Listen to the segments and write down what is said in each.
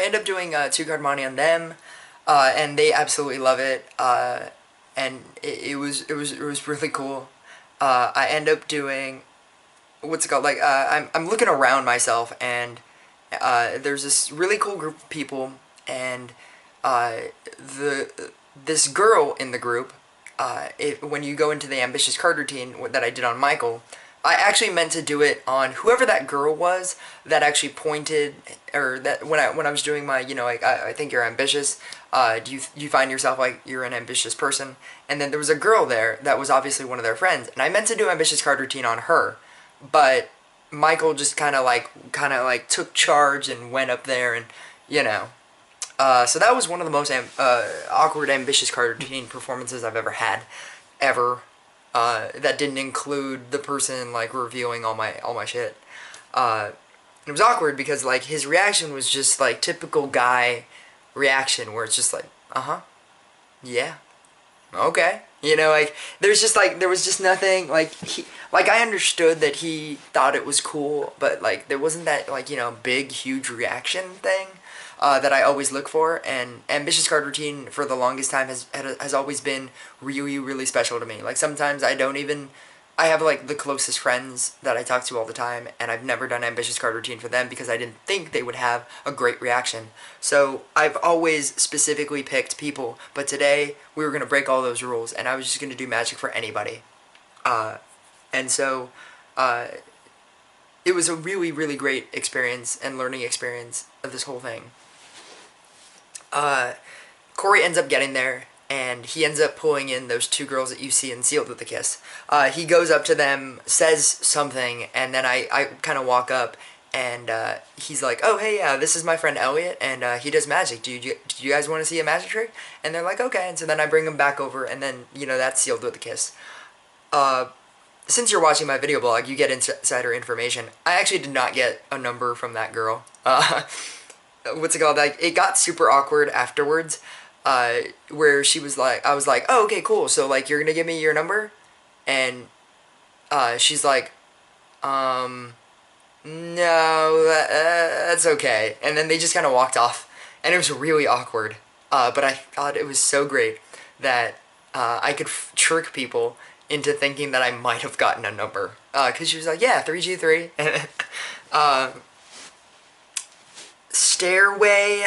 end up doing 2-card money on them, and they absolutely love it. And it was really cool. I end up doing, what's it called? Like I'm looking around myself, and there's this really cool group of people, and this girl in the group. When you go into the ambitious card routine that I did on Michael, I actually meant to do it on whoever that girl was that actually pointed, or that when I was doing my, like, I think you're ambitious. Do you find yourself like you're an ambitious person? And then there was a girl there that was obviously one of their friends, and I meant to do ambitious card routine on her, but Michael just kind of like took charge and went up there, and so that was one of the most awkward ambitious card routine performances I've ever had, ever. That didn't include the person like reviewing all my shit. It was awkward because like his reaction was just like typical guy reaction, where it's just like, yeah, okay, like there was just nothing, like I understood that he thought it was cool, but like there wasn't that like big huge reaction thing that I always look for. And ambitious card routine for the longest time has always been really, really special to me. Like sometimes I have like the closest friends that I talk to all the time, and I've never done ambitious card routine for them because I didn't think they would have a great reaction. So I've always specifically picked people, but today we were going to break all those rules, and I was just going to do magic for anybody. And so it was a really, really great experience and learning experience of this whole thing. Corey ends up getting there, and he ends up pulling in those two girls that you see in Sealed with a Kiss. He goes up to them, says something, and then I kind of walk up, and he's like, oh, hey, this is my friend Elliot, and he does magic. Do you guys want to see a magic trick? And they're like, okay. And so then I bring them back over, and then, that's Sealed with a Kiss. Since you're watching my video blog, you get insider information. I actually did not get a number from that girl. What's it called? Like, it got super awkward afterwards, where she was like, I was like, oh, okay, cool. So, like, you're gonna give me your number? And, she's like, no, that's okay. And then they just kind of walked off, and it was really awkward. But I thought it was so great that, I could trick people into thinking that I might have gotten a number. Because she was like, yeah, 3G3. Stairway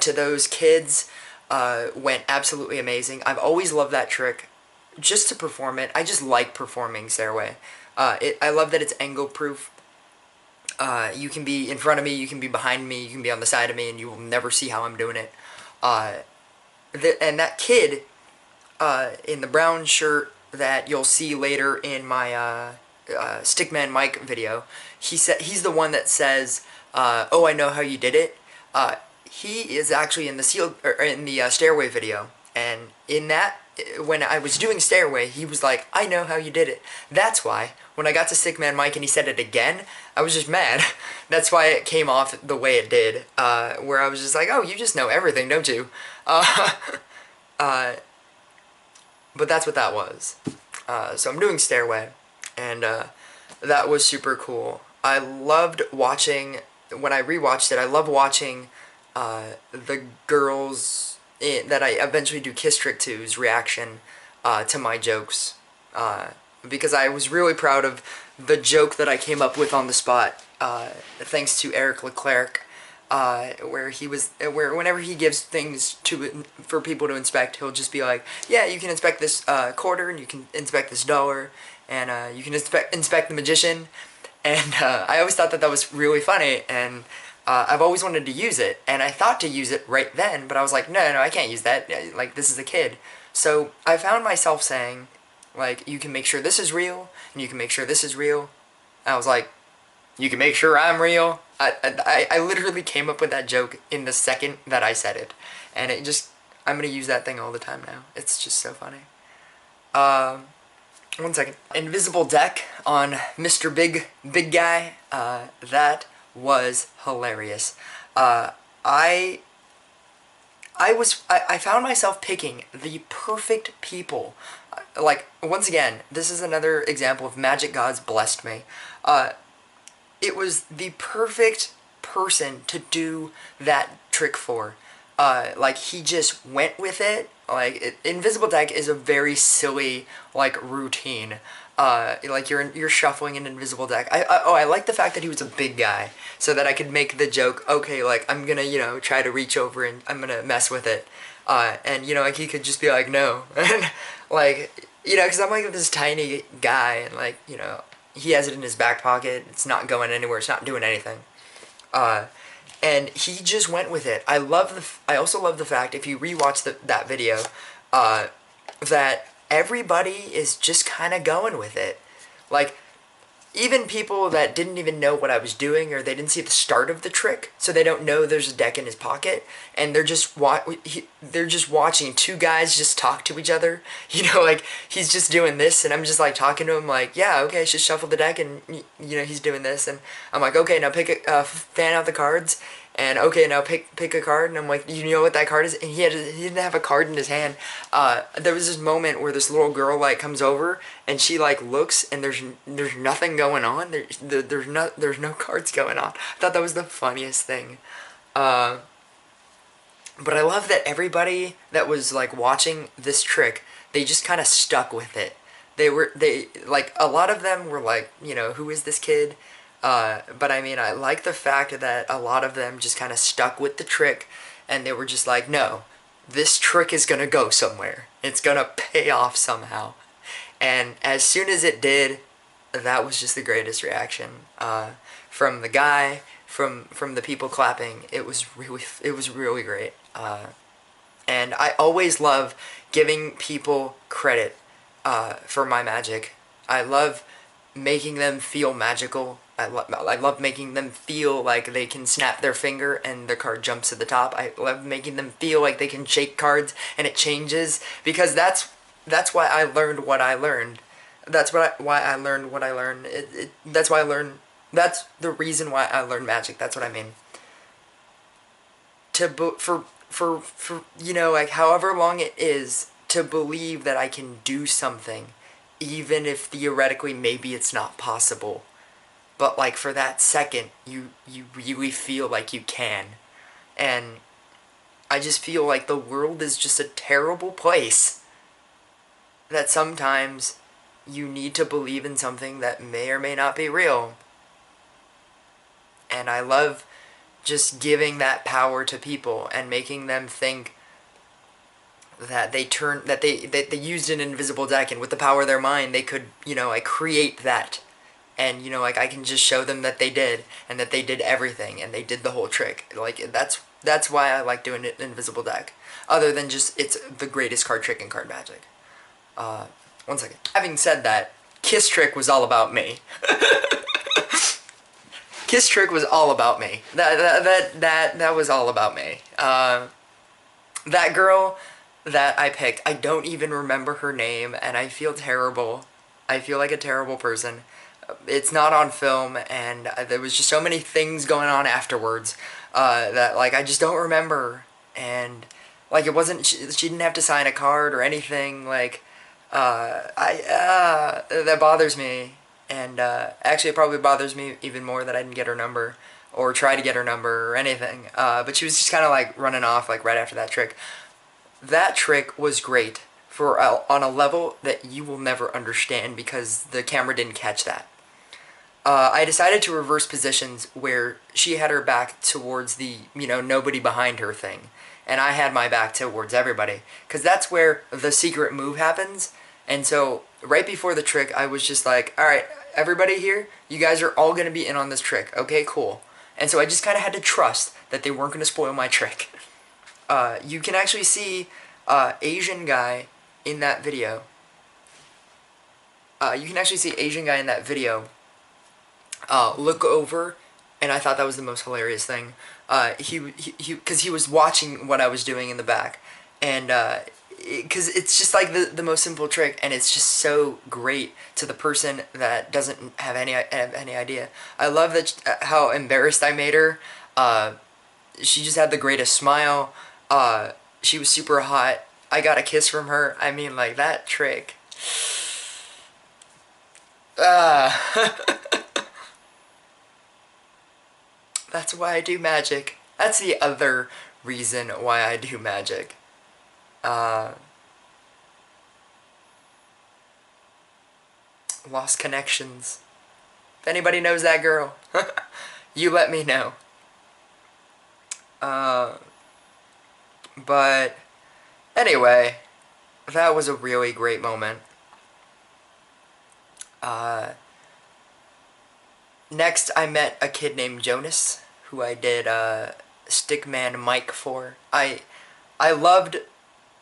to those kids went absolutely amazing. I've always loved that trick. Just to perform it, I just like performing Stairway. I love that it's angle proof. You can be in front of me, you can be behind me, you can be on the side of me, and you will never see how I'm doing it. And that kid in the brown shirt that you'll see later in my Stickman Mike video, he's the one that says, oh, I know how you did it. He is actually in the Stairway video, and in that, when I was doing Stairway, he was like, I know how you did it. That's why when I got to Stickman Mike and he said it again, I was just mad. That's why it came off the way it did, where I was just like, oh, you just know everything, don't you? But that's what that was. So I'm doing Stairway, and that was super cool. I loved watching, when I rewatched it, I love watching the girls that I eventually do Kiss Trick to's reaction to my jokes. Because I was really proud of the joke that I came up with on the spot, thanks to Eric Leclerc. Where whenever he gives things for people to inspect, he'll just be like, yeah, you can inspect this quarter, and you can inspect this dollar, and you can inspect the magician. And I always thought that was really funny, and I've always wanted to use it, and I thought to use it right then, but I was like, no, I can't use that, like, this is a kid. So I found myself saying, like, you can make sure this is real, and you can make sure this is real. And I was like, you can make sure I'm real. I literally came up with that joke in the second that I said it, and I'm gonna use that thing all the time now. It's just so funny. 1 second. Invisible deck on Mr. Big Guy. That was hilarious. I found myself picking the perfect people. Like, once again, this is another example of magic gods blessed me. It was the perfect person to do that trick for. Like, he just went with it. Like, invisible deck is a very silly, like, routine. Like, you're shuffling an invisible deck. I like the fact that he was a big guy, so that I could make the joke, okay, like, I'm gonna, try to reach over and I'm gonna mess with it. And, like, he could just be like, no. And, like, because I'm, like, this tiny guy, and, like, he has it in his back pocket. It's not going anywhere. It's not doing anything. And he just went with it. I also love the fact, if you rewatch that video, that everybody is just kind of going with it. Like, even people that didn't even know what I was doing, or they didn't see the start of the trick, so they don't know there's a deck in his pocket, and they're just watching two guys just talk to each other. Like, he's just doing this, and I'm just, like, talking to him, like, yeah, okay, just shuffle the deck, and, he's doing this, and I'm like, okay, now fan out the cards, and okay, now pick a card, and I'm like, you know what that card is? And he didn't have a card in his hand. There was this moment where this little girl, like, comes over, and she, like, looks, and there's nothing going on. There's no cards going on. I thought that was the funniest thing. But I love that everybody that was, like, watching this trick, they just kind of stuck with it. Like, a lot of them were like, who is this kid? But I mean, I like the fact that a lot of them just kind of stuck with the trick, and they were just like, no, this trick is gonna go somewhere. It's gonna pay off somehow. And as soon as it did, that was just the greatest reaction. From the guy, from the people clapping, it was really great. And I always love giving people credit, for my magic. I love making them feel magical. I love making them feel like they can snap their finger and the card jumps to the top. I love making them feel like they can shake cards and it changes, because that's why I learned what I learned. Why I learned what I learned. That's the reason why I learned magic. That's what I mean. For like, however long it is, to believe that I can do something, even if theoretically maybe it's not possible. But, like, for that second, you really feel like you can. And I just feel like the world is just a terrible place. That sometimes you need to believe in something that may or may not be real. And I love just giving that power to people and making them think that they used an invisible deck, and with the power of their mind, they could, like, create that. And, like, I can just show them that they did, and that they did everything, and they did the whole trick. Like, that's why I like doing an invisible deck. Other than just, it's the greatest card trick in card magic. One second. Having said that, Kiss Trick was all about me. Kiss Trick was all about me. That was all about me. That girl that I picked, I don't even remember her name, and I feel terrible. I feel like a terrible person. It's not on film, and there was just so many things going on afterwards, that, like, I just don't remember. And, like, it wasn't, she didn't have to sign a card or anything. Like, that bothers me. And, actually, it probably bothers me even more that I didn't get her number, or try to get her number, or anything. But she was just kind of, like, running off, like, right after that trick. That trick was great on a level that you will never understand, because the camera didn't catch that. I decided to reverse positions where she had her back towards the, nobody behind her thing. And I had my back towards everybody. Because that's where the secret move happens. And so, right before the trick, I was just like, alright, everybody here, you guys are all going to be in on this trick. Okay, cool. And so I just kind of had to trust that they weren't going to spoil my trick. You can actually see Asian guy in that video. Look over, and I thought that was the most hilarious thing. Because he was watching what I was doing in the back, and because it's just like the most simple trick, and it's just so great to the person that doesn't have any idea. I love that how embarrassed I made her. She just had the greatest smile. She was super hot. I got a kiss from her. I mean, like, that trick. That's why I do magic. That's the other reason why I do magic. Lost Connections. If anybody knows that girl, you let me know. But anyway, that was a really great moment. Next, I met a kid named Jonas, who I did Stickman Mike for. I loved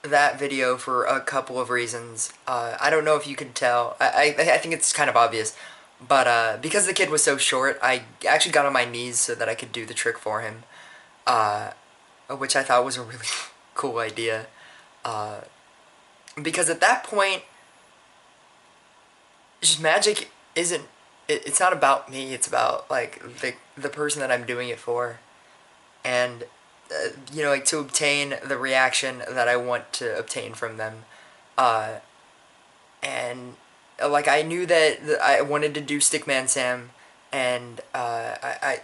that video for a couple of reasons. I don't know if you could tell. I think it's kind of obvious. But because the kid was so short, I actually got on my knees so that I could do the trick for him. Which I thought was a really cool idea. Because at that point, just magic isn't... It's not about me, it's about, like, the person that I'm doing it for. And, you know, like, to obtain the reaction that I want to obtain from them. And, like, I knew that I wanted to do Stickman Sam, and, I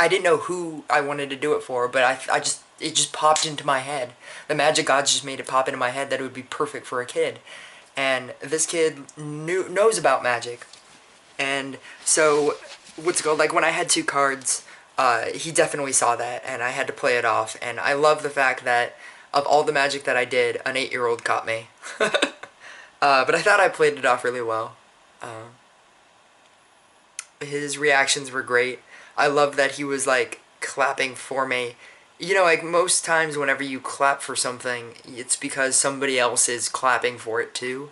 didn't know who I wanted to do it for, but it just popped into my head. The magic gods just made it pop into my head that it would be perfect for a kid. And this kid knows about magic. And so, what's it called, like, when I had 2 cards, he definitely saw that, and I had to play it off. And I love the fact that, of all the magic that I did, an 8-year-old caught me. But I thought I played it off really well. His reactions were great. I love that he was, like, clapping for me. You know, like, most times whenever you clap for something, it's because somebody else is clapping for it too.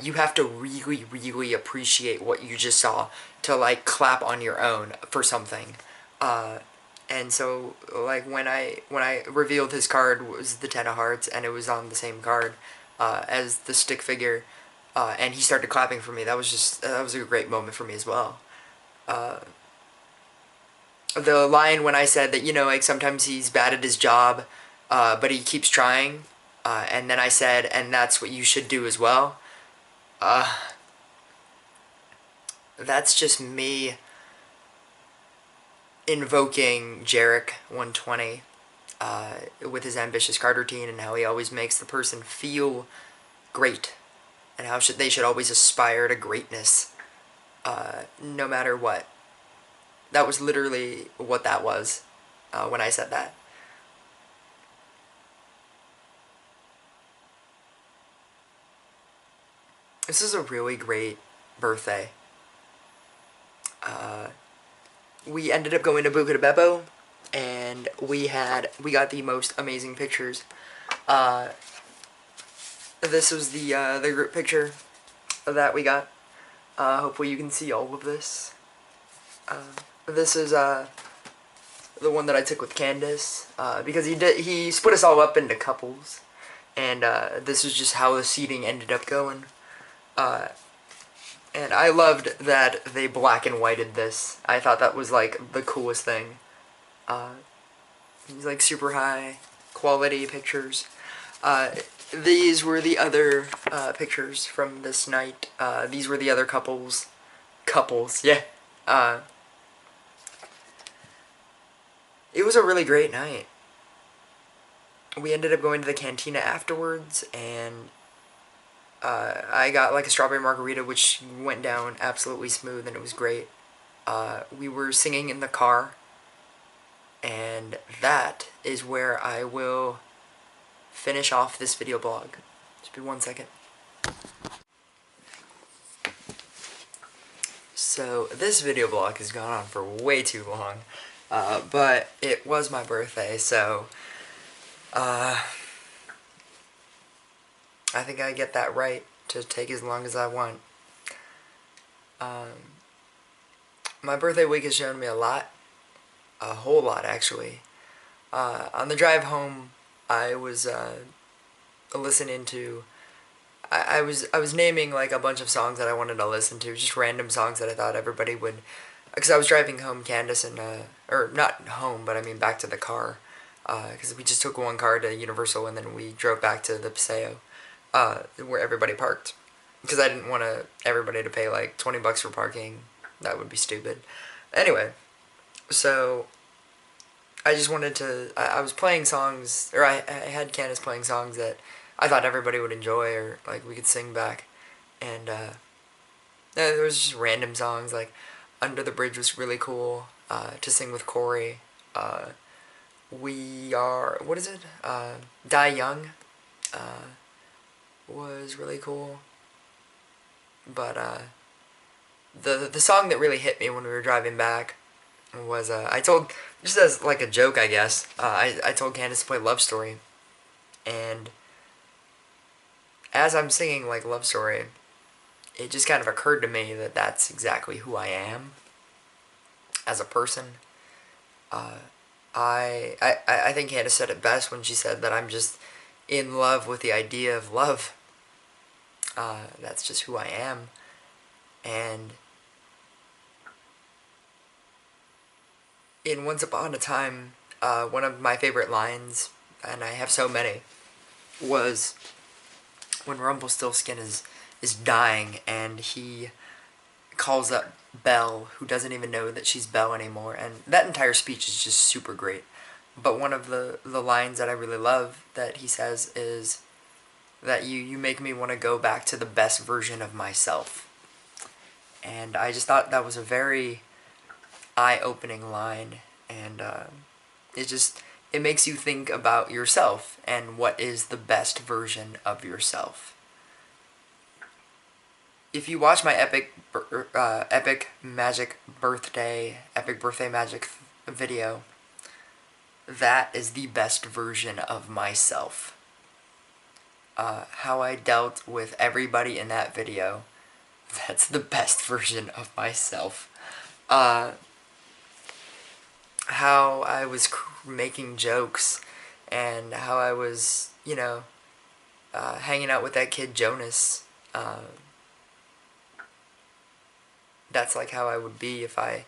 You have to really, really appreciate what you just saw to, like, clap on your own for something. And so, like, when I revealed his card was the 10 of Hearts, and it was on the same card as the stick figure, and he started clapping for me, that was a great moment for me as well. The line when I said that, you know, like, sometimes he's bad at his job, but he keeps trying, and then I said, and that's what you should do as well. That's just me invoking Jarek 120 with his ambitious card routine, and how he always makes the person feel great, and how they should always aspire to greatness, no matter what. That was literally what that was when I said that. This is a really great birthday. We ended up going to Buca di Beppo, and we got the most amazing pictures. This was the group picture that we got. Hopefully you can see all of this. This is the one that I took with Candace, because he split us all up into couples, and this is just how the seating ended up going. And I loved that they black and whited this. I thought that was, like, the coolest thing. These, like, super high quality pictures. These were the other pictures from this night. These were the other couples. Yeah. It was a really great night. We ended up going to the cantina afterwards, and I got, like, a strawberry margarita, which went down absolutely smooth, and it was great. We were singing in the car, and that is where I will finish off this video blog. Just be 1 second. So, this video blog has gone on for way too long, but it was my birthday, so, I think I get that right to take as long as I want. My birthday week has shown me a lot. A whole lot, actually. On the drive home, I was listening to... I was naming, like, a bunch of songs that I wanted to listen to. Just random songs that I thought everybody would... Because I was driving home, Candace, and... or, not home, but I mean back to the car. Because we just took one car to Universal, and then we drove back to the Paseo. Where everybody parked, because I didn't want everybody to pay like $20 for parking. That would be stupid. Anyway, so I just wanted to. I was playing songs, or I had Candace playing songs that I thought everybody would enjoy, or like we could sing back, and there was just random songs like "Under the Bridge" was really cool to sing with Corey. Uh, we are what is it? Die Young was really cool, but the song that really hit me when we were driving back was I told, just as like a joke I guess, I told Candace to play Love Story, and as I'm singing like Love Story, it just kind of occurred to me that that's exactly who I am as a person. uh, I think Candace said it best when she said that I'm just in love with the idea of love. That's just who I am, and in Once Upon a Time, one of my favorite lines, and I have so many, was when Rumpelstiltskin is dying and he calls up Belle, who doesn't even know that she's Belle anymore, and that entire speech is just super great. But one of the lines that I really love that he says is that you make me want to go back to the best version of myself. And I just thought that was a very eye-opening line, and it makes you think about yourself and what is the best version of yourself. If you watch my epic birthday magic video, that is the best version of myself. How I dealt with everybody in that video, that's the best version of myself. How I was making jokes, and how I was, hanging out with that kid Jonas. That's like how I would be if I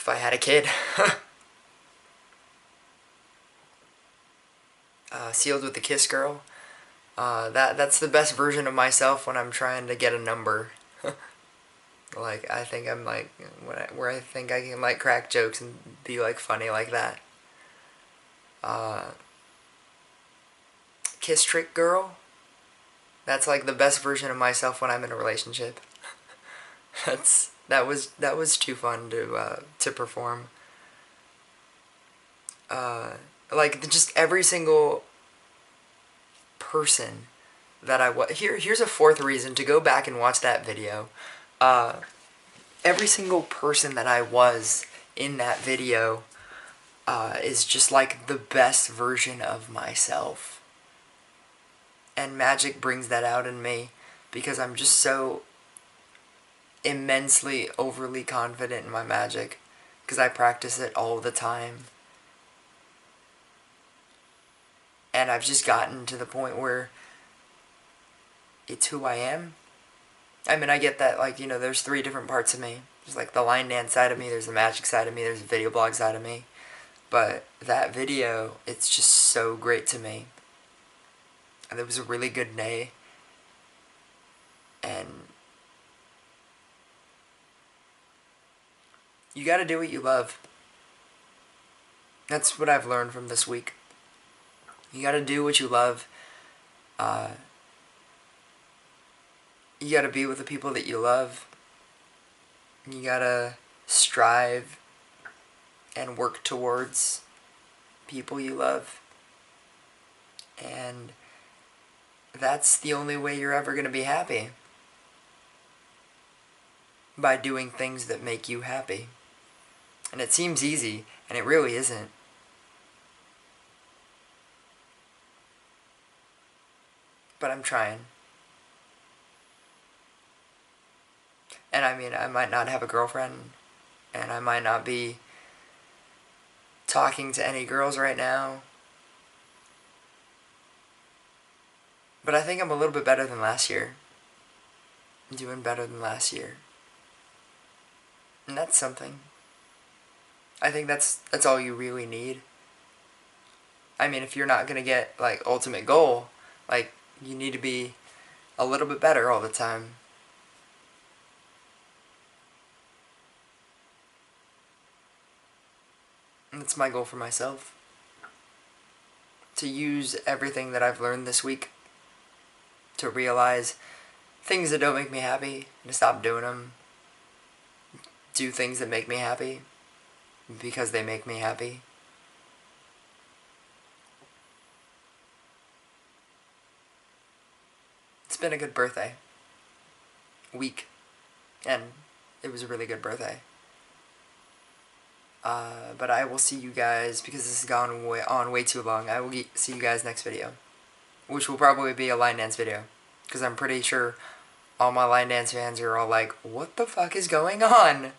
had a kid. Sealed with the Kiss Girl. That's the best version of myself when I'm trying to get a number. Like, I think I'm like, where I think I can like crack jokes and be like funny like that. Kiss Trick Girl. That's like the best version of myself when I'm in a relationship. That was too fun to perform. Like just every single person that here's a fourth reason to go back and watch that video. Every single person that I was in that video is just like the best version of myself. And magic brings that out in me because I'm just so immensely overly confident in my magic because I practice it all the time. And I've just gotten to the point where it's who I am. I mean, I get that, like, there's 3 different parts of me. There's, like, the line dance side of me, there's the magic side of me, there's the video blog side of me. But that video, it's just so great to me. And it was a really good day. And you gotta do what you love. That's what I've learned from this week. You gotta do what you love. You gotta be with the people that you love. You gotta strive and work towards people you love. And that's the only way you're ever gonna be happy. By doing things that make you happy. And it seems easy, and it really isn't. But I'm trying. And I mean, I might not have a girlfriend, and I might not be talking to any girls right now. But I think I'm a little bit better than last year. I'm doing better than last year. And that's something. I think that's all you really need. I mean, if you're not gonna get, like, ultimate goal, like, you need to be a little bit better all the time. And it's my goal for myself. To use everything that I've learned this week to realize things that don't make me happy and to stop doing them. Do things that make me happy because they make me happy. It's been a good birthday week, and it was a really good birthday. But I will see you guys, because this has gone on way too long, I will see you guys next video, which will probably be a line dance video, because I'm pretty sure all my line dance fans are all like, what the fuck is going on?